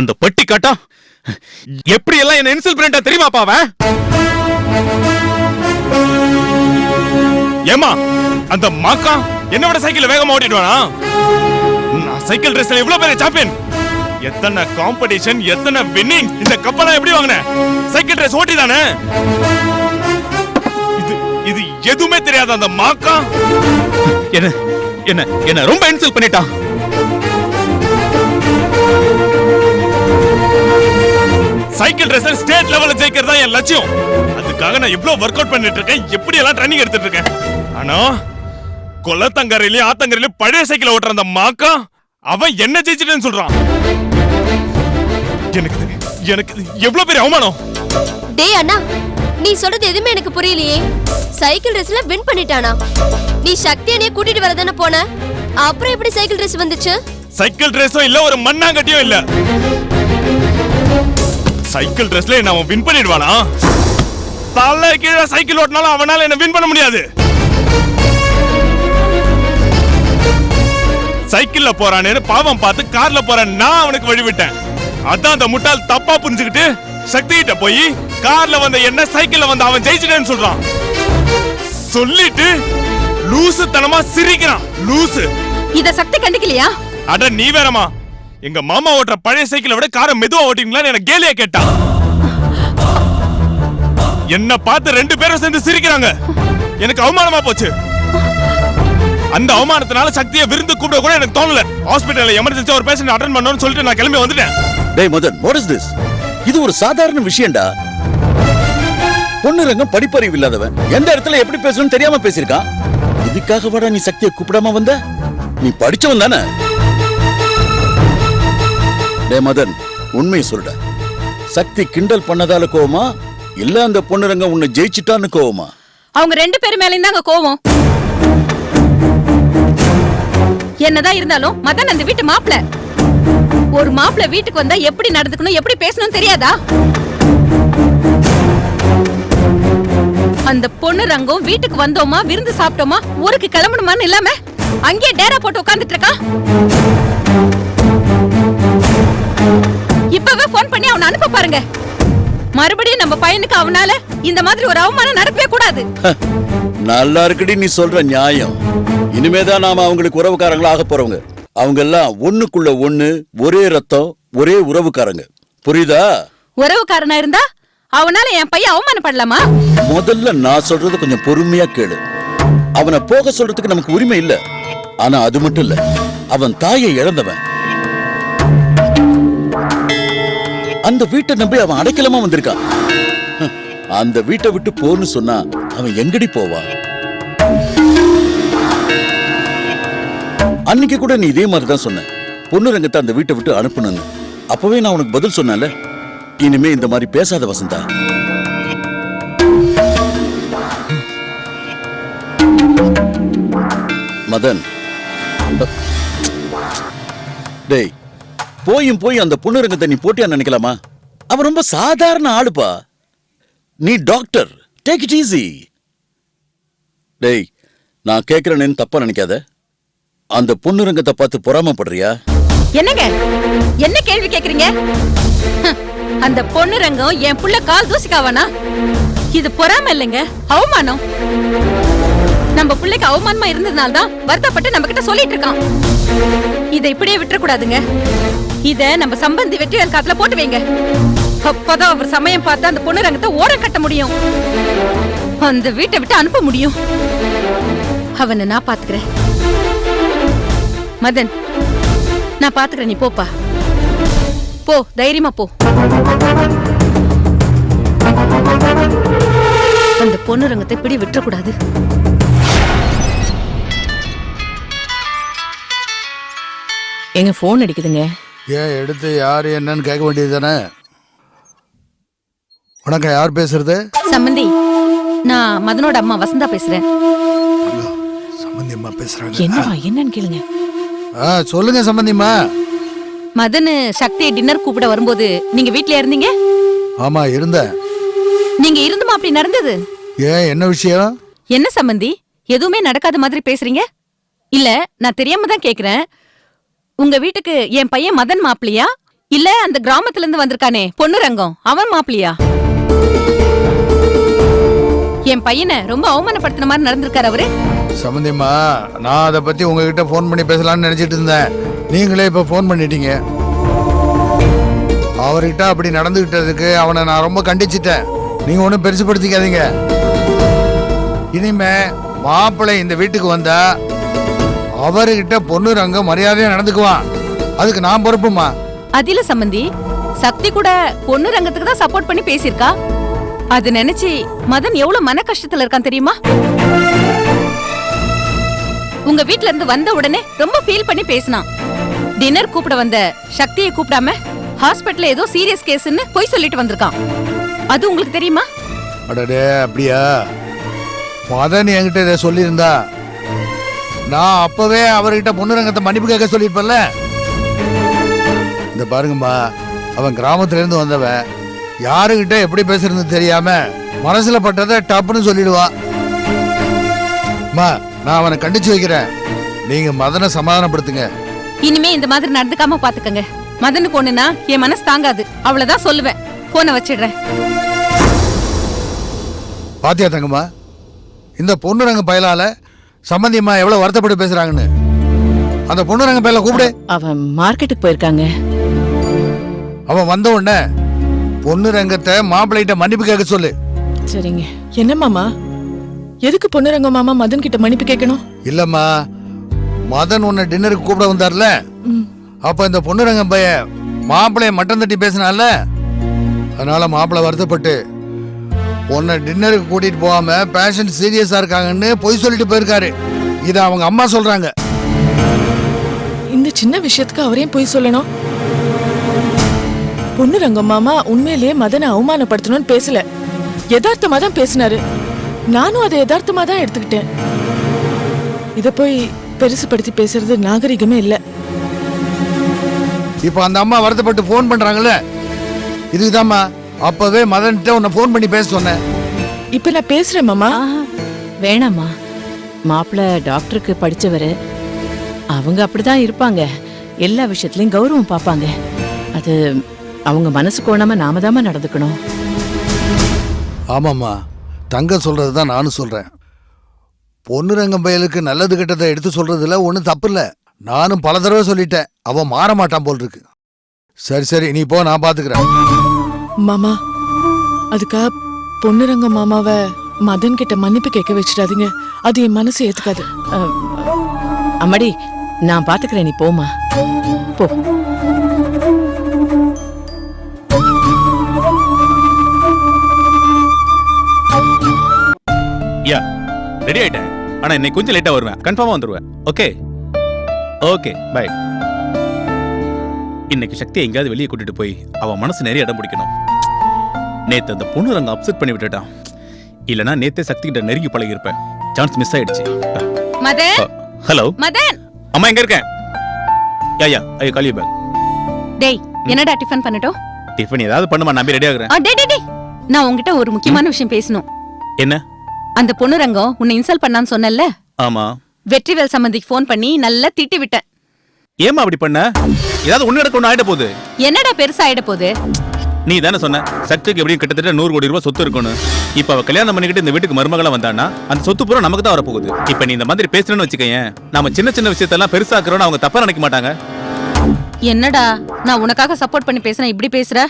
அந்த பட்டி காட்டா எப்படி எல்லாம் என்ன இன்சல்ட் பண்ணிட்டா தெரியுமாப்பா அவன்? ஏமா அந்த மாக்கா என்னோட சைக்கிள் வேகமா ஓட்டிடுவானா? நான் சைக்கிள் ரேஸ்ல இவ்வளவு பெரிய சாம்பியன், எத்தனை காம்படிஷன், எத்தனை வின்னிங். இந்த கப்பெல்லாம் எப்படி வாங்கின? சைக்கிள் ரேஸ் ஓட்டி தானே. இது எதுவுமே தெரியாத அந்த மாக்கா என்ன என்ன என்ன ரொம்ப இன்சல்ட் பண்ணிட்டான். சைக்கிள் ரேஸ்ல ஸ்டேட் லெவல்ல ஜெயிக்கிறதா என் லட்சியம். அதுக்காக நான் இவ்வளவு ஒர்க் அவுட் பண்ணிட்டு இருக்கேன், எப்படி எல்லாம் ட்ரைனிங் எடுத்துட்டு இருக்கேன். ஆனா கொல்லத்தங்கரையிலயும் ஆத்தங்கரையிலயும் பழைய சைக்கிள் ஓட்டுற அந்த மாக்கா அவன் என்ன ஜெயிச்சிட்டேன்னு சொல்றான். எனக்கு எவ்வளவு பெரிய அவமானம். டேய் அண்ணா, நீ சொல்றது எதுவுமே எனக்கு புரியலையே. சைக்கிள் ரேஸ்ல வின் பண்ணிட்டானா? நீ சக்தி அண்ணியை கூட்டிட்டு வரதானே போன, அப்புறம் எப்படி சைக்கிள் ரேஸ் வந்துச்சு? சைக்கிள் ரேஸும் இல்ல, ஒரு மண்ணாங்கட்டியும் இல்ல. சைக்கிள் ரேஸ்ல என்ன அவன் வின் பண்ணிடுவானா? தலை கீழே சைக்கிள் ஓட்டினாலும் அவனால என்ன வின் பண்ண முடியாது. சைக்கிள்ல போறானேன்னு பாவம் பார்த்து கார்ல போறேன் நான் அவனுக்கு வழிவிட்டேன். அதான் அந்த முட்டாள் தப்பா புரிஞ்சுக்கிட்டு சக்தி கிட்ட போய் கார்ல வந்த என்ன சைக்கிள்ல வந்த அவன் ஜெயிச்சிட்டேன்னு சொல்றான். சொல்லிட்டு லூசு தனமா சிரிக்கிறான். லூசு. இத சக்தி கண்டுக்கலையா? அட நீ வேறமா, எங்க மாமா ஓட்டுற பழைய சைக்கிளை விட காரை மெதுவா ஓட்டிங்களான்னு எனக்கு கேலியா கேட்டான். என்ன பார்த்து ரெண்டு பேரும் சேர்ந்து சிரிக்கிறாங்க. எனக்கு அவமானமா போச்சு. அந்த அவமானத்தினால சக்தியை விருந்து கூப்பிட கூட எனக்கு தோணல. ஹாஸ்பிடல்ல எமர்ஜென்சி ஒரு பேஷண்ட் அட்டெண்ட் பண்ணனும்னு சொல்லிட்டு நான் கிளம்பி வந்துட்டேன். டேய் மதன், what is this? இது ஒரு சாதாரண விஷயம்டா. பொண்ணுரங்கம் படிப்பறிவு இல்லாதவன் எந்த இடத்துல எப்படி பேசணும்னு தெரியாம பேசிருக்கான். இதுக்காக வாடா நீ சக்தியை கூப்பிடாம வந்த? நீ படிச்சவன் தானே? டேய் மதன், உண்மையை சொல்ற. சக்தி கிண்டல் பண்ணதால கோவமா இல்ல அந்த பொண்ணுரங்கம் உன்னை ஜெயிச்சிட்டான்னு கோவமா? அவங்க ரெண்டு பேரும் மேலயும் தாங்க கோவம். என்னதான் இருந்தாலும் மதன் அந்த வீட்டு மாப்பிள. ஒரு மாப்பிள வீட்டுக்கு வந்தா எப்படி நடந்துக்கணும், எப்படி பேசணும் தெரியாதா? அந்த பொண்ணு ரங்கம் வீட்டுக்கு வந்தோமா, விருந்து சாப்பிட்டோமா, ஊருக்கு கிளம்பணுமான்னு இல்லாம அங்கேயே டேரா போட்டு உட்கார்ந்துட்டு இருக்கா. இப்பவே போன் பண்ணி அவனை அனுப்ப பாருங்க. மறுபடியும் நம்ம பையனுக்கு அவனால இந்த மாதிரி ஒரு அவமானம் நடக்கவே கூடாது. நல்லா இருக்குடி நீ சொல்ற நியாயம். இனிமேதான் நாம அவங்களுக்கு உறவுக்காரங்களா ஆக போறவங்க. அவங்க எல்லாம் ஒண்ணுக்குள்ள ஒண்ணு, ஒரே ரத்தம், ஒரே உறவுக்காரங்க. புரியுதா? உறவுக்காரனா இருந்தா அவனால என் பையன் அவமானப்படலாமா? முதல்ல நான் சொல்றது கொஞ்சம் பொறுமையா கேளு. அவனை போக சொல்றதுக்கு நமக்கு உரிமை இல்ல. ஆனா அது மட்டும் இல்ல, அவன் தாயை இழந்தவன். அந்த வீட்டை நம்பி அவன் அடைக்கலமா வந்திருக்கான். அந்த வீட்டை விட்டு போன்னு சொன்னா அவன் எங்கடி போவான்? அன்னைக்கு கூட நீ இதே மாதிரிதான் சொன்ன, பொண்ணுரங்கத்தை அந்த வீட்டை விட்டு அனுப்பணும்னு. அப்பவே நான் உனக்கு பதில் சொன்னேன்ல, இனிமே இந்த மாதிரி பேசாத வசந்தா. மதன், டேய், போய் அந்த பொண்ணுரங்கத்தை நீ போட்டியா நினைக்கலாமா? அவன் ரொம்ப சாதாரண ஆளுப்பா. நீ டாக்டர், டேக் இட் ஈஸி. டேய், நான் கேட்கிறேன்னு தப்பா நினைக்காத. அந்த பொண்ணுரங்கத்தை பார்த்து பொறாமப்படுறியா? என்னங்க என்ன கேள்வி கேக்குறீங்க? அந்த பொண்ணுரங்கம் என் புள்ள கால் தூசிக்காவானா? இது பொறாம இல்லைங்க, அவமானம். நம்ம பிள்ளைக்கு அவமானமா இருந்ததுனால தான் வருத்தப்பட்டு நம்ம கிட்ட சொல்லிட்டு இருக்கான். இதை இப்படியே விட்டுற கூடாதுங்க. இத நம்ம சம்பந்தி வெற்றிவேல் காத்துல போட்டு வைங்க. அப்பதான் அவர் சமயம் பார்த்து அந்த பொண்ணுரங்கத்தை ஓரம் கட்ட முடியும், அந்த வீட்டை விட்டு அனுப்ப முடியும். அவனை நான் பாத்துக்கிறேன். மதன், நான் பாத்துக்கிறேன், நீ போப்பா. போ, தைரியமா போ. அந்த பொண்ணுரங்கத்தை இப்படி விட்டுறக்கூடாது. எங்க போன் அடிக்குதுங்க. ஏன் எடுத்து யாரு என்னன்னு கேட்க வேண்டியது தானே? வணக்கம், யார் பேசுறது? சம்பந்தி, நான் மதனோட அம்மா வசந்தா பேசுறேன். சம்பந்தி அம்மா பேசுறாங்க. என்னவா, என்னன்னு கேளுங்க. சொல்லுங்க சம்பந்திம்மா. மதனு சக்தியை டின்னர் கூப்பிட வரும்போது நீங்க வீட்ல இருந்தீங்க? ஆமா, இருந்தேன். நீங்க இருந்துமா அப்படி நடந்தது? ஏன், என்ன விஷயம்? என்ன சம்பந்தி, எதுவுமே நடக்காத மாதிரி பேசுறீங்க? இல்ல, நான் தெரியாம தான் கேக்குறேன். உங்க வீட்டுக்கு என் பையன் மதன் மாப்பிளையா இல்ல அந்த கிராமத்துல இருந்து வந்திருக்கானே பொன்னுரங்கம் அவன் மாப்பிளையா? என் பையனை ரொம்ப அவமானப்படுத்தின மாதிரி நடந்திருக்காரு அவரு. சம்பந்தியம்மா, நான் அதை பத்தி உங்ககிட்ட ஃபோன் பண்ணி பேசலாம்னு நினைச்சிட்டு இருந்தேன். நீங்களே இப்ப ஃபோன் பண்ணிட்டீங்க. அவர்கிட்ட அப்படி நடந்துகிட்டதுக்கு அவனை நான் ரொம்ப கண்டிச்சிட்டேன். நீங்க ஒன்றும் பெருசுப்படுத்திக்காதீங்க. இனிமே மாப்பிள்ளை இந்த வீட்டுக்கு வந்தா அவர்கிட்ட பொன்னுரங்கம் மரியாதையா நடந்துக்குவான். அதுக்கு நான் பொறுப்புமா. அதில சம்பந்தி சக்தி கூட பொன்னுரங்கத்துக்கு தான் சப்போர்ட் பண்ணி பேசியிருக்கா. அது நினைச்சு மதன் எவ்வளவு மன கஷ்டத்துல இருக்கான் தெரியுமா? உங்க வீட்ல இருந்து வந்த உடனே ரொம்ப ஃபீல் பண்ணி பேசினான். டின்னர் கூப்பிட வந்த சக்தியை கூப்பிடாம ஹாஸ்பிட்டல்ல ஏதோ சீரியஸ் கேஸ்ன்னு போய் சொல்லிட்டு வந்திருக்கான். அது உங்களுக்கு தெரியுமா? அடடே, அப்படியா? மதன் என்கிட்ட இதை சொல்லியிருந்தா நான் அப்பவே அவர்கிட்ட பொன்னுரங்கத்தை மன்னிப்பு கேட்க சொல்லியிருப்பேன்ல. இந்த பாருங்கம்மா, அவன் கிராமத்துல இருந்து வந்தவன் யாருகிட்ட எப்படி பேசுறது தெரியாம மனசுல பட்டதை டப்புன்னு சொல்லிடுவான். நான் அவனை கண்டிச்சு வைக்கிறேன். நீங்க மதனை சமாதானப்படுத்துங்க. இனிமே இந்த மாதிரி நடந்துக்காம பாத்துக்கங்க. மதனுக்கு ஒண்ணுனா என் மனசு தாங்காது, அவ்வளவுதான் சொல்லுவேன். போனை வச்சிடுறேன். பாத்தியா தங்கம்மா, இந்த பொன்னுரங்க பயலால சம்பந்தியம்மா எவ்வளவு வருத்தப்பட்டு பேசுறாங்கன்னு. அந்த பொன்னுரங்க பயல கூப்பிடு. அவன் மார்க்கெட்டுக்கு போயிருக்காங்க. அவன் வந்த உடனே பொன்னுரங்கத்தை மாப்பிள்ளைகிட்ட மன்னிப்பு கேட்க சொல்லு. சரிங்க. என்ன மாமா, எதுக்கு பொன்னுரங்க மாமா மதன் கிட்ட மன்னிப்பு கேட்கணும்? இல்லம்மா, மதன் உன்னை டின்னருக்கு கூப்பிட வந்தார்ல, அப்ப இந்த பொன்னுரங்க பைய மாப்பிள்ளைய மட்டம் தட்டி பேசினால, அதனால மாப்பிள்ளை வருத்தப்பட்டு உன்னை டின்னருக்கு கூட்டிட்டு போகாம பேஷண்ட் சீரியஸா இருக்காங்கன்னு பொய் சொல்லிட்டு போயிருக்காரு. இத அவங்க அம்மா சொல்றாங்க. இந்த சின்ன விஷயத்துக்கு அவரையும் போய் சொல்லணும்? பொன்னுரங்க மாமா உண்மையிலேயே மதனை அவமானப்படுத்தணும்னு பேசல, யதார்த்தமா தான் பேசினாரு. நானும் அதை யதார்த்தமா தான் எடுத்துக்கிட்டேன். இத போய் பெருசுபடுத்தி பேசுறது நாகரிகமே இல்ல. இப்ப அந்த அம்மா வருத்தப்பட்டு போன் பண்றாங்கல்ல, இதுதாம்மா அப்பவே மதன்கிட்ட உன்னை போன் பண்ணி பேச சொன்னேன். இப்ப நான் பேசுறேன் மாமா. வேணாமா, மாப்பிள்ள டாக்டருக்கு படிச்சவரு, அவங்க அப்படிதான் இருப்பாங்க. எல்லா விஷயத்திலயும் கௌரவம் பார்ப்பாங்க. அது அவங்க மனசு கோணாம நாம தாம நடந்துக்கணும். ஆமாம்மா, தங்க சொல்றதுதான் நானும் சொல்றேன். பொன்னுரங்கம் பயலுக்கு நல்லது கெட்டதை எடுத்து சொல்றதுல ஒன்றும் தப்பு இல்லை. நானும் பல தடவை சொல்லிட்டேன். அவன் மாற மாட்டான் போல் இருக்கு. சரி சரி, நீ போ, நான் பாத்துக்கிறேன். மாமா, அதுக்கா பொன்னுரங்க மாமாவை மதன் கிட்ட மன்னிப்பு கேட்க வச்சிடாதீங்க. அது என் மனசு ஏத்துக்காது. அம்மாடி, நான் பாத்துக்கிறேன், நீ போமா போ. யா, ரெடி ஆயிட்டேன். ஆனா இன்னைக்கு கொஞ்சம் லேட்டா வருவேன். கன்ஃபார்மா வந்துருவேன். Okay okay, bye. இன்னைக்கு சக்தியை எங்கேயாவது வெளியே கூட்டிட்டு போய் அவன் மனசு நிறைய இடம் பிடிக்கணும். நேத்து அந்த பொண்ணுரங்க அப்செட் பண்ணி விட்டுட்டான். இல்லனா நேத்தே சக்தி கிட்ட நெருங்கி பழகி இருப்பேன். சான்ஸ் மிஸ் ஆயிடுச்சு. மதன், ஹலோ மதன். அம்மா எங்க இருக்கேன்? யா ஐ கால் யூ பேக். டேய், என்னடா டிஃபன் பண்ணட்டும்? டிஃபன் ஏதாவது பண்ணுமா, நான் ரெடி ஆகுறேன். டேய், நான் உன்கிட்ட ஒரு முக்கியமான விஷயம் பேசணும். என்ன? அந்த பொன்னுரங்கம் உன்னை இன்சல்ட் பண்ணான்னு சொன்னல? ஆமா. வெற்றிவேல் சம்பந்திக்கு ஃபோன் பண்ணி நல்லா திட்டி விட்டேன். ஏமா அப்படி பண்ண? ஏதாவது ஒண்ணு நடக்க ஒண்ணு ஆயிட போகுது. என்னடா பெருசா ஆயிட போகுது? நீ தானே சொன்ன சக்திக்கு எப்படியும் கிட்டத்தட்ட 100 கோடி ரூபாய் சொத்து இருக்கணும். இப்ப அவ கல்யாணம் பண்ணிக்கிட்டு இந்த வீட்டுக்கு மருமகளா வந்தானா அந்த சொத்து பூரா நமக்கு தான் வரப்போகுது. இப்ப நீ இந்த மாதிரி பேசுறேன்னு வச்சுக்கேன், நம்ம சின்ன சின்ன விஷயத்தெல்லாம் பெருசாக்குறோம்னு அவங்க தப்பா நினைக்க மாட்டாங்க. என்னடா, நான் உனக்காக சப்போர்ட் பண்ணி பேசுறேன், இப்படி பேசுற?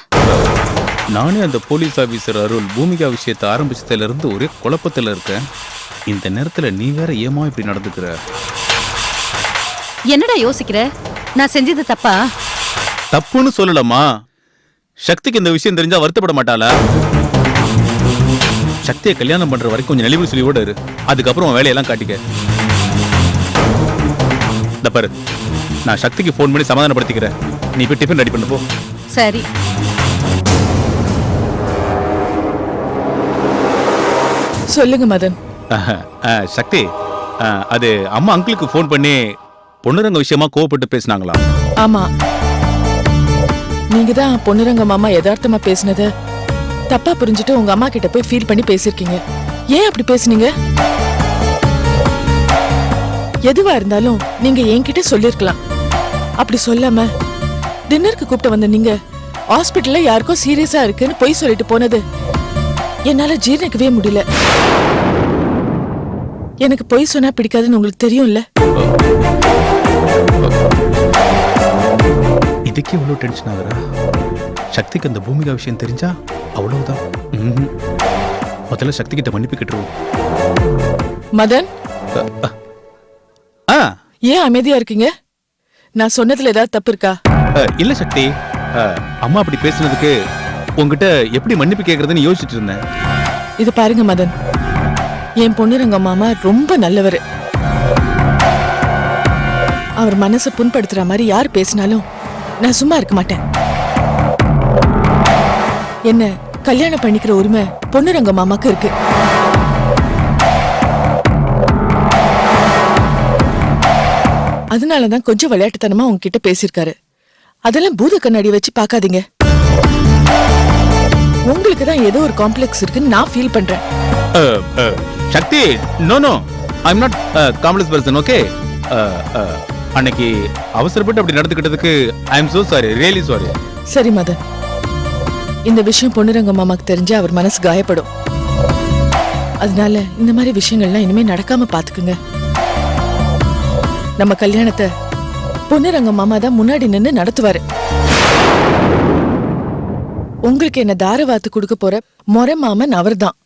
நானே அந்த போலீஸ் ஆபீசர் அருள் பூமிகா விஷயத்தை ஆரம்பிச்சதுல இருந்து ஒரே குழப்பத்துல இருக்கேன். இந்த நேரத்துல நீ வேற ஏமா இப்படி நடந்துக்கிற? என்னடா யோசிக்கிற? நான் செஞ்சது தப்பா? தப்புன்னு சொல்லலமா. சக்திக்கு இந்த விஷயம் தெரிஞ்சா வருத்தப்பட மாட்டாளா? சக்தியை கல்யாணம் பண்ற வரைக்கும் கொஞ்சம் நெளிவு சுழிவோட இரு. அதுக்கப்புறம் வேலையெல்லாம் காட்டிக்க. இந்த பாரு, நான் சக்திக்கு போன் பண்ணி சமாதானப்படுத்திக்கிறேன். நீ போய் டிஃபன் ரெடி பண்ணு போ. சரி. சொல்லுங்க மதன். சக்தி, அது அம்மா அங்கிளுக்கு போன் பண்ணி பொண்ணுரங்க விஷயமா கோவப்பட்டு பேசினாங்களா? ஆமா, நீங்க தான் பொன்னுரங்க மாமா யதார்த்தமா பேசினத தப்பா புரிஞ்சுட்டு உங்க அம்மா கிட்ட போய் ஃபீல் பண்ணி பேசிருக்கீங்க. ஏன் அப்படி பேசுனீங்க? எதுவா இருந்தாலும் நீங்க என்கிட்ட சொல்லிருக்கலாம். அப்படி சொல்லாம டின்னருக்கு கூப்பிட்டு வந்த நீங்க ஹாஸ்பிட்டல்ல யாருக்கோ சீரியஸா இருக்குன்னு பொய் சொல்லிட்டு போனது என்னால ஜீரணிக்கவே முடியல. எனக்கு பொய் சொன்னா பிடிக்காதுன்னு உங்களுக்கு தெரியும்ல. இதுக்கே இவ்வளோ டென்ஷன் ஆகுறா? சக்திக்கு அந்த பூமிகா விஷயம் தெரிஞ்சா அவ்வளவுதான். முதல்ல சக்தி கிட்ட மன்னிப்பு கேட்டுருவோம். மதன், ஆ ஏன் அமைதியா இருக்கீங்க? நான் சொன்னதுல ஏதாவது தப்பு இருக்கா? இல்ல சக்தி, அம்மா அப்படி பேசுனதுக்கு உங்ககிட்ட எப்படி மன்னிப்பு கேட்கறதுன்னு யோசிச்சுட்டு இருந்தேன். இது பாருங்க மதன், என் பொண்ணுரங்க மாமா ரொம்ப நல்லவர். அவர் மனசை புண்படுத்துற மாதிரி யார் பேசினாலும் நான் சும்மா இருக்க மாட்டேன். என்ன கல்யாணம் பண்ணிக்கிற உரிமை பொண்ணுரங்க மாமாக்கு இருக்கு. அதனாலதான் கொஞ்சம் விளையாட்டுத்தனமா உங்ககிட்ட பேசியிருக்காரு. அதெல்லாம் பூத கண்ணாடி வச்சு பார்க்காதீங்க. உங்களுக்கு தான் ஏதோ ஒரு காம்ப்ளெக்ஸ் இருக்குன்னு நான் ஃபீல் பண்றேன். Sakthi, no no, I am not complex person. Okay, அன்னைக்கு அவசரப்பட்டு அப்படி நடந்துக்கிட்டதுக்கு I am so sorry, really sorry. சரி மதன், இந்த விஷயம் பொண்ணுரங்க மாமாக்கு தெரிஞ்சா அவர் மனசு காயப்படும். அதனால இந்த மாதிரி விஷயங்கள்லாம் இனிமே நடக்காம பாத்துக்குங்க. நம்ம கல்யாணத்தை பொண்ணுரங்க மாமா தான் முன்னாடி நின்னு நடத்துவாரு. உங்களுக்கு என்ன தாரவாத்து கொடுக்க போற மொரை மாமன் அவர்தான்.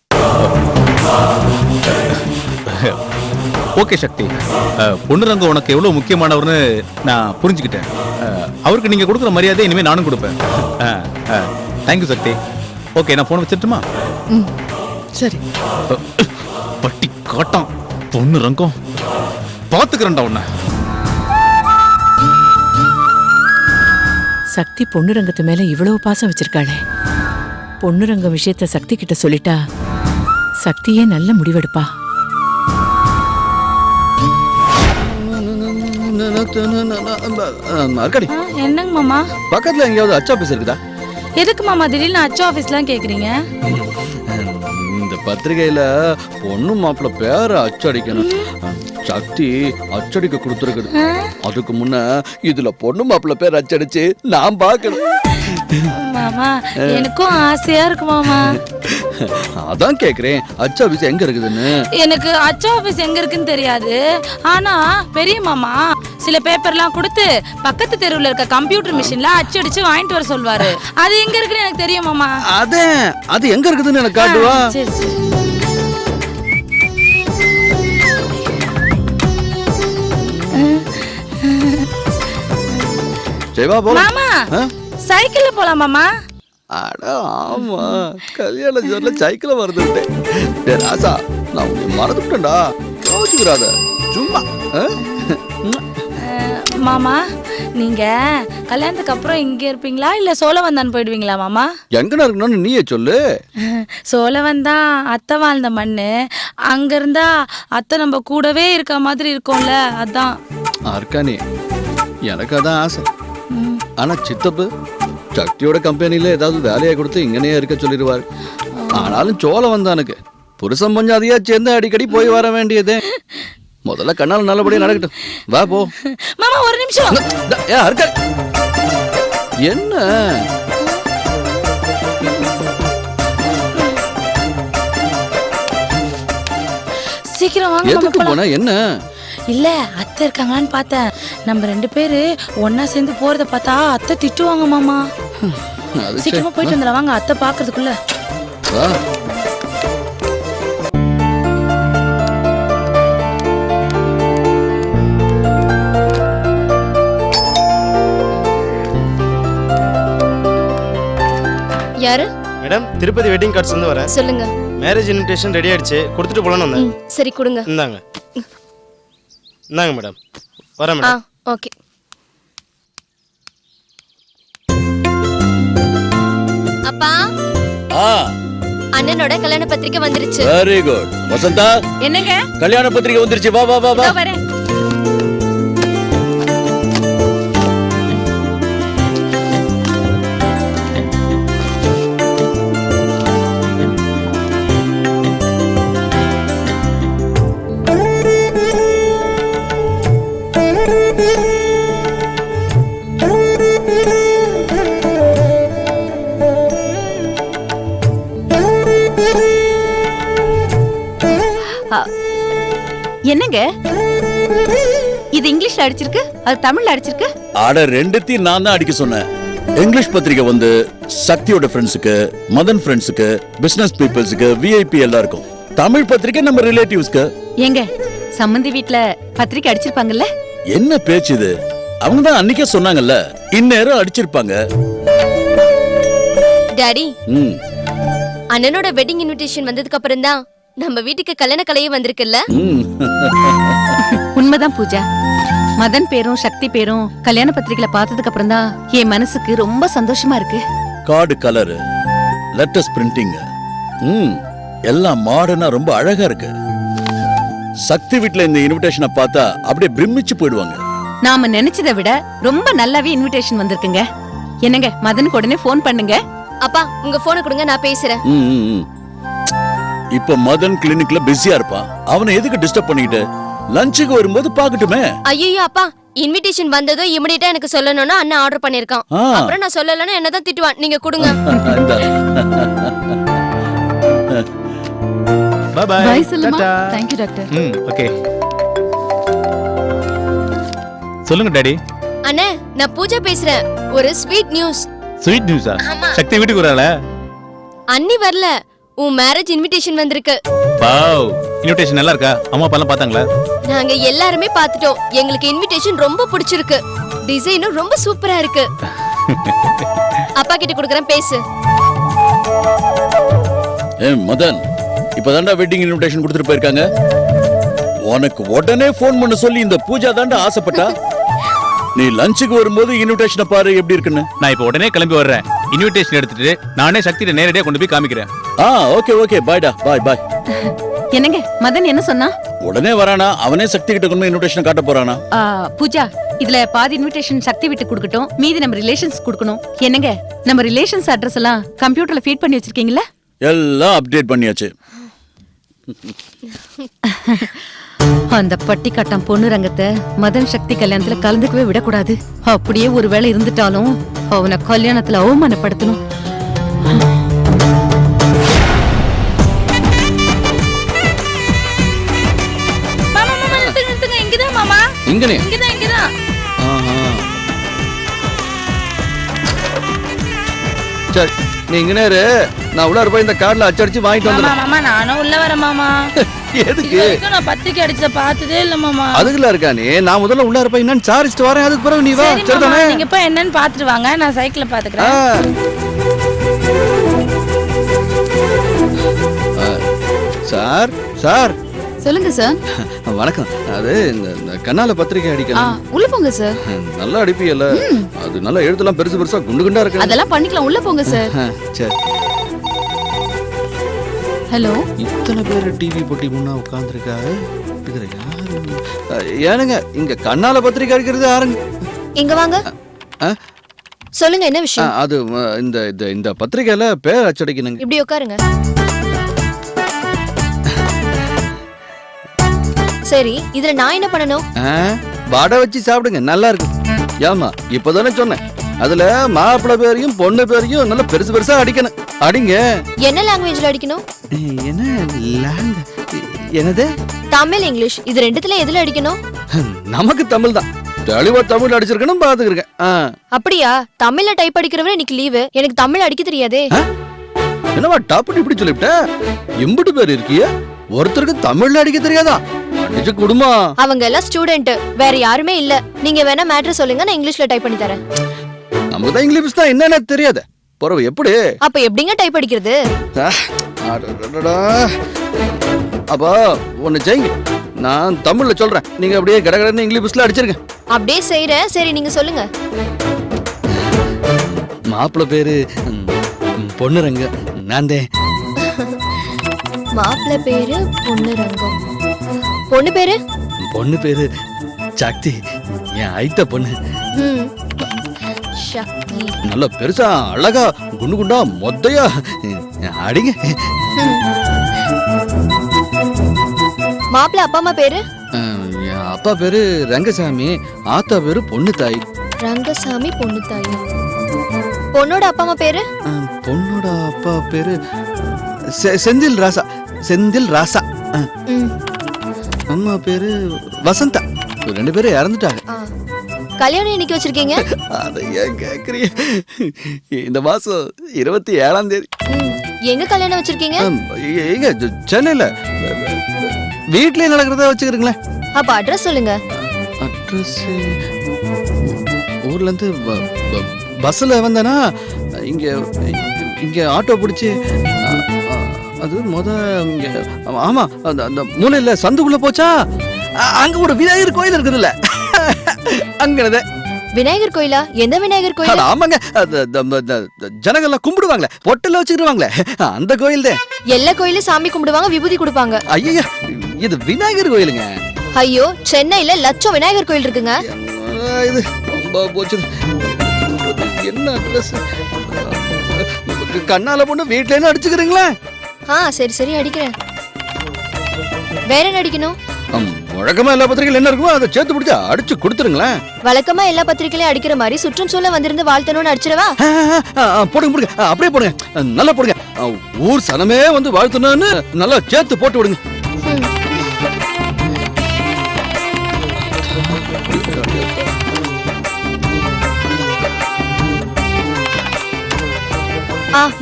ஓகே சக்தி, பொண்ணுரங்க உனக்கு எவ்வளவு முக்கியமானவர்னு நான் புரிஞ்சுக்கிட்டேன். அவருக்கு நீங்க கொடுக்குற மரியாதை இனிமே நானும் கொடுப்பேன். தேங்க்யூ சக்தி. ஓகே, நான் போன் வச்சிட்டுமா? சரி. பட்டி காட்டான் பொண்ணுரங்கம், பாத்துக்கிறேன்டா உன்ன. சக்தி பொண்ணுரங்கத்து மேல இவ்வளவு பாசம் வச்சிருக்காளே. பொண்ணுரங்க விஷயத்த சக்தி கிட்ட சொல்லிட்டா சக்தியே நல்ல முடிவெடுப்பா. அர்க்காடி, என்னங்க மாமா? பக்கத்துல எங்கேயாவது அச்சா ஆபீஸ் இருக்குதா? எதுக்கு மாமா திடீர்னு அச்சு ஆபீஸ்லாம் கேக்குறீங்க? இந்த பத்திரிகையில பொண்ணு மாப்பிள்ள பேரை அச்சடிக்கணும். சக்தி அச்சடிக்க கொடுத்துருக்குது. அதுக்கு முன்ன இதுல பொண்ணு மாப்பிள்ள பேர் அச்சடிச்சு நான் பார்க்கணும். மாமா எனக்கும் ஆசையா இருக்கு மாமா. அதான் கேக்குறேன், அச்சு ஆபீஸ் எங்க இருக்குதுன்னு. எனக்கு அச்சு ஆபீஸ் எங்க இருக்குன்னு தெரியாது. ஆனா பெரிய மாமா சில பேப்பர்லாம் கொடுத்து பக்கத்து தெருவுல இருக்க கம்ப்யூட்டர் மிஷின்ல அச்சடிச்சு வாங்கிட்டு வர சொல்வாரு. அது எங்க இருக்குன்னு எனக்கு தெரியும் மாமா. அது எங்க இருக்குதுன்னு எனக்கு காட்டுவா. சரி சரி. சரிவா போலாம். மாமா சைக்கிள்ல போலாம் மாமா. அட ஆமா, கல்யாண ஜோர்ல சைக்கிள் வருது. ராசா, நான் உன்னை மறந்துட்டேன்டா, யோசிக்கிறாத சும்மா. மாமா நீங்க கல்யாணத்துக்கு அப்புறம் இங்க இருப்பீங்களா இல்ல சோழவந்தான் போயிடுவீங்களா மாமா? எங்கன இருக்கணும்னு நீயே சொல்லு. சோழவந்தான் அத்தை வாழ்ந்த மண்ணு. அங்க இருந்தா அத்தை நம்ம கூடவே இருக்க மாதிரி இருக்கும்ல, அதான். அர்க்கானி, எனக்கு அதான் ஆசை. ஆனா சித்தப்பு சக்தியோட கம்பெனில ஏதாவது வேலையை கொடுத்து இங்கனே இருக்க சொல்லிடுவார். ஆனாலும் சோழவந்தானுக்கு புருஷன் பஞ்சாதியா சேர்ந்து அடிக்கடி போய் வர வேண்டியதே. முதல்ல கண்ணால நல்லபடியா நடக்கட்டும். வா போ. மாமா ஒரு நிமிஷம். என்ன சீக்கிரம் வாங்க. எதுக்கு போன? என்ன இல்ல அத்தை இருக்காங்களான்னு பார்த்தேன். நம்ம 2 பேரு ஒன்னா சேர்ந்து போறத பார்த்தா அத்தை திட்டுவாங்க மாமா. சீக்கிரமா போயிட்டு வந்துடலாம் வாங்க, அத்தை பாக்குறதுக்குள்ள. வா. யாரு? மேடம், திருப்பதி வெட்டிங் கார்ட்ஸ் வந்து வரேன். சொல்லுங்க. மேரேஜ் இன்விடேஷன் ரெடி ஆயிடுச்சு, கொடுத்துட்டு போலான்னு வந்தேன். சரி கொடுங்க. இந்தாங்க மேடம், வரேன் ஆ மேடம். ஓகே. அப்பா, அண்ணனோட கல்யாண பத்திரிக்கை வந்துருச்சு. Very good. வசந்தா, என்னங்க? கல்யாண பத்திரிக்கை வந்துருச்சு. வா வா வா வா. வரேன். என்னங்க இது இங்கிலீஷ்ல அடிச்சிருக்கு, அது தமிழ்ல அடிச்சிருக்கு. ஆட ரெண்டுத்தையும் நான் தான் அடிக்க சொன்னேன். இங்கிலீஷ் பத்திரிகை வந்து சக்தியோட ஃப்ரெண்ட்ஸுக்கு, மதன் ஃப்ரெண்ட்ஸுக்கு, பிசினஸ் பீப்புள்ஸுக்கு, விஐபி எல்லாருக்கும். தமிழ் பத்திரிகை நம்ம ரிலேட்டிவ்ஸ்க்கு. ஏங்க சம்மந்தி வீட்ல பத்திரிக்கை அடிச்சிருப்பாங்கல்ல? என்ன பேச்சு இது? அவங்க தான் அன்னைக்கே சொன்னாங்கல்ல, இந்நேரம் அடிச்சிருப்பாங்க. டாடி, ம். அண்ணனோட வெட்டிங் இன்விடேஷன் வந்ததுக்கு அப்புறம் தான் நம்ம வீட்டுக்கு கல்யாண கலையே வந்திருக்குல்ல. ம். உண்மைதான் பூஜா. மதன் பேரும் சக்தி பேரும் கல்யாண பத்திரிக்கையில பார்த்ததுக்கு அப்புறம் தான் என் மனசுக்கு ரொம்ப சந்தோஷமா இருக்கு. கார்டு கலரு, லெட்டர்ஸ் பிரிண்டிங், எல்லாம் மாடர்னா ரொம்ப அழகா இருக்கு. சக்தி வீட்ல இந்த இன்விடேஷனை பார்த்தா அப்படியே பிரமிச்சு போயிடுவாங்க. நாம நினைச்சதை விட ரொம்ப நல்லாவே இன்விடேஷன் வந்திருக்குங்க. என்னங்க மதனுக்கு உடனே ஃபோன் பண்ணுங்க. அப்பா உங்க போனை கொடுங்க, நான் பேசுறேன். ம், ம், ம். இப்ப மதன் கிளினிக்ல பிஸியா இருப்பான். அவனை எதுக்கு டிஸ்டர்ப் பண்ணிக்கிட்டு? லஞ்சுக்கு வரும்போது பாக்கட்டுமே. ஐயோ அப்பா, இன்விடேஷன் வந்ததும் இமிடியேட்டா எனக்கு சொல்லணும்னு அண்ணன் ஆர்டர் பண்ணிருக்கான். ஆ. அப்புறம் நான் சொல்லலன்னா என்னதான் திட்டுவான். நீங்க கொடுங்க. இந்தா. By bye. Bye சொல்லுமா. டாடா. Thank you doctor. ஓகே. சொல்லுங்க டாடி. அண்ணே, நான் பூஜா பேசுறேன். ஒரு ஸ்வீட் நியூஸ். ஸ்வீட் நியூஸா? ஆமா. சக்தி வீட்டுக்கு வராளா? அண்ணி வரல, உன் மேரேஜ் இன்விடேஷன் வந்திருக்கு. வாவ், இன்விடேஷன் நல்லா இருக்கா? அம்மா அப்பா எல்லாம் பார்த்தாங்களா? நாங்க எல்லாருமே பார்த்துட்டோம். எங்களுக்கு இன்விடேஷன் ரொம்ப பிடிச்சிருக்கு. டிசைனும் ரொம்ப சூப்பரா இருக்கு. அப்பா கிட்ட கொடுக்கறேன், பேசு. மதன், இப்பதான்டா வெட்டிங் இன்விடேஷன் கொடுத்துட்டு போயிருக்காங்க. உனக்கு உடனே போன் பண்ண சொல்லி இந்த பூஜா தாண்டா ஆசைப்பட்டா. நீ லஞ்சுக்கு வரும்போது இன்விடேஷனை பாரு எப்படி இருக்குன்னு. நான் இப்போ உடனே கிளம்பி வர்றேன். இன்விடேஷன் எடுத்துட்டு நானே சக்தியை நேரடியாக கொண்டு போய் காமிக்கிறேன். ஓகே ஓகே, பாய்டா, பாய் பாய். என்னங்க மதன் என்ன சொன்னா? உடனே வரானா? அவனே சக்தி கிட்ட கொண்டு இன்விடேஷன் காட்ட போறானா? பூஜா, இதுல பாதி இன்விடேஷன் சக்தி வீட்டுக்கு கொடுக்கட்டும், மீதி நம்ம ரிலேஷன்ஸ் கொடுக்கணும். என்னங்க நம்ம ரிலேஷன்ஸ் அட்ரஸ் எல்லாம் கம்ப்யூட்டர்ல ஃபீட் பண்ணி வச்சிருக்கீங்களா? எல்லாம் அப்டேட் பண்ணியாச்சு. அந்த பட்டி கட்டம் பொண்ணு ரங்கத்தை மதன் சக்தி கல்யாணத்துல கலந்துக்கவே விடக்கூடாது. அப்படியே ஒரு வேளை இருந்துட்டாலும் அவனை கல்யாணத்துல அவமானப்படுத்தணும். மாமா மாமா நிறுத்துங்க நிறுத்துங்க, இங்கதான் மாமா, இங்கனே இங்கதான் இங்கதான். சரி, நீ இங்க நேரு, நான் உள்ள போய் இந்த கார்டுல அச்சடிச்சு வாங்கிட்டு மாமா வந்துடுறேன். மாமா நானும் உள்ள வரேன் மாமா. இது எதுக்கு? வரைக்கும் நான் பத்திரிக்கை அடிச்ச பார்த்ததே இல்ல மாமா. அதுக்குள்ள இருக்கா நீ? நான் முதல்ல உள்ள இருப்பேன், என்னன்னு சாரிச்சுட்டு வரேன். அதுக்கு பிறகு நீ வா. சரி மாமா, சரிதானே? நீங்க போய் என்னன்னு பாத்துட்டு வாங்க, நான் சைக்கிள்ல பாத்துக்கிறேன். சார் சார் சொல்லுங்க சார். வணக்கம். அது இந்த கண்ணால பத்திரிக்கை அடிக்கணும். உள்ள போங்க சார். நல்லா அடிப்பியல்ல? அது நல்லா எழுதலாம், பெருசு பெருசா குண்டு குண்டா இருக்கு. அதெல்லாம் பண்ணிக்கலாம், உள்ள போங்க சார். சரி. ஹலோ, இத்தனை பேர் டிவி போட்டி முன்னா உட்கார்ந்துருக்கா. இதுல யாரு? ஏனுங்க இங்க கண்ணால பத்திரிக்கை அடிக்கிறது யாருங்க? இங்க வாங்க. ஆ? சொல்லுங்க, என்ன விஷயம்? அது இந்த இந்த இந்த பத்திரிக்கையில பேர் அச்சடிக்கணுங்க. இப்படி உட்காருங்க. சரி, இதுல நான் என்ன பண்ணணும்? வடை வச்சு சாப்பிடுங்க, நல்லா இருக்கும். ஏமா இப்பதானே சொன்னேன், அதுல மாப்பிள்ளை பேரையும் பொண்ணு பேரையும் நல்லா பெருசு பெருசா அடிக்கணும். அடிங்க. என்ன லாங்குவேஜ்ல அடிக்கணும்? என்னது? தமிழ், இங்கிலீஷ், இது ரெண்டுத்துல எதுல அடிக்கணும்? நமக்கு தமிழ் தான். தெளிவா தமிழ் அடிச்சிருக்கணும், பாத்துக்கிறேன். அப்படியா? தமிழ்ல டைப் அடிக்கிறவரை இன்னைக்கு லீவு. எனக்கு தமிழ் அடிக்க தெரியாதே. என்னவா டாப்னு இப்படி சொல்லிவிட்ட? எம்பிட்டு பேர் இருக்கிய, ஒருத்தருக்கு தமிழ்ல அடிக்க தெரியாதா? அடிச்சு குடுமா. அவங்க எல்லாம் ஸ்டூடெண்ட், வேற யாருமே இல்ல. நீங்க வேணா மேட்டர் சொல்லுங்க, நான் இங்கிலீஷ்ல டைப் பண்ணி தரேன். நமக்கு தான் இங்கிலீஷ் தான் என்னன்னு தெரியாது. பரவ எப்படி? அப்ப எப்படிங்க டைப் அடிக்கிறது? அப்போ ஒண்ணு செய்யுங்க, நான் தமிழ்ல சொல்றேன், நீங்க அப்படியே கடகடன்னு இங்கிலீஷ்ல அடிச்சிருங்க. அப்படியே செய்யறேன். சரி, நீங்க சொல்லுங்க. மாப்பிள்ளை பேரு பொண்ணுரங்க, நான் தான். மாப்பிள்ளை பேரு பொண்ணு ரங்கம். பொண்ணு பேரு? பொண்ணு பேரு சக்தி, என் ஐத்த பொண்ணு. சக்தி. நல்ல பெருசா அழகா குண்டு குண்டா மொத்தையா அடிங்க. மாப்பிள்ளை அப்பா அம்மா பேரு? என் அப்பா பேரு ரங்கசாமி, ஆத்தா பேரு பொண்ணு தாய். ரங்கசாமி, பொண்ணு தாய். பொண்ணோட அப்பா அம்மா பேரு? பொண்ணோட அப்பா பேரு செந்தில் ராசா. செந்தில் ராசா. அம்மா பேரு வசந்தா. 2 பேரும் இறந்துட்டாங்க. ஆ. கல்யாணம் இன்னைக்கு வச்சிருக்கீங்க? அதை ஏன் கேக்குறீங்க? இந்த மாசம் 27ஆம் தேதி. எங்க கல்யாணம் வச்சிருக்கீங்க? எங்க சென்னையில வீட்லயே நடக்கிறதா வச்சுக்கிறீங்களேன். அப்ப அட்ரஸ் சொல்லுங்க. அட்ரஸ் ஊர்ல இருந்து பஸ்ல வந்தேனா இங்க இங்க ஆட்டோ பிடிச்சி அது இங்க ஆமா அந்த மூலையில சந்துக்குள்ள போச்சா அங்க ஒரு விநாயகர் கோயில் இருக்குதுல்ல அங்கனதே. விநாயகர் கோயிலா? எந்த விநாயகர் கோயில்? ஆமாங்க, ஜனங்கள்லாம் கும்பிடுவாங்களே, பொட்டெல்லாம் வச்சுக்கிடுவாங்களே, அந்த கோயில் தான். எல்லா கோயிலும் சாமி கும்பிடுவாங்க, விபூதி கொடுப்பாங்க. ஐயா, இது விநாயகர் கோயிலுங்க. ஐயோ, சென்னையில லட்சம் விநாயகர் கோயில் இருக்குங்க. இது ரொம்ப போச்சு. என்ன அட்ரஸ்? கண்ணால பொண்ணு வீட்ல அடிச்சுக்கிறீங்களா? சரி சரி அடிக்கிறேன். வேற என்ன அடிக்கணும்? வழக்கமா எல்லா பத்திரிகையில என்ன இருக்குமோ அதை சேர்த்து பிடிச்சா அடிச்சு கொடுத்துருங்களேன். வழக்கமா எல்லா பத்திரிகையிலும் அடிக்கிற மாதிரி சுற்றும் சூழல வந்திருந்து வாழ்த்தணும்னு அடிச்சிடவா? போடுங்க போடுங்க, அப்படியே போடுங்க, நல்லா போடுங்க. ஊர் சனமே வந்து வாழ்த்தணும்னு நல்லா சேர்த்து போட்டு விடுங்க.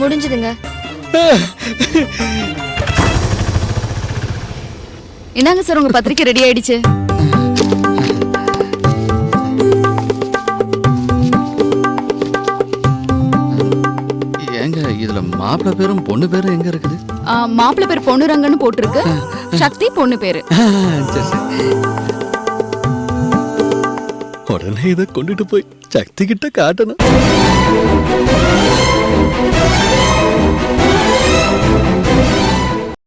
முடிஞ்சதுங்க. என்னங்க சார், உங்க பத்திரிக்கை ரெடி ஆயிடுச்சு. ஏங்க இதுல மாப்பிள்ளை பேரும் பொண்ணு பேரும் எங்க இருக்குது? மாப்பிள்ளை பேர் பொண்ணுரங்கன்னு போட்டிருக்கு, சக்தி பொண்ணு பேரு. சரி சரி. உடனே இதை கொண்டுட்டு போய் சக்தி கிட்ட காட்டணும்.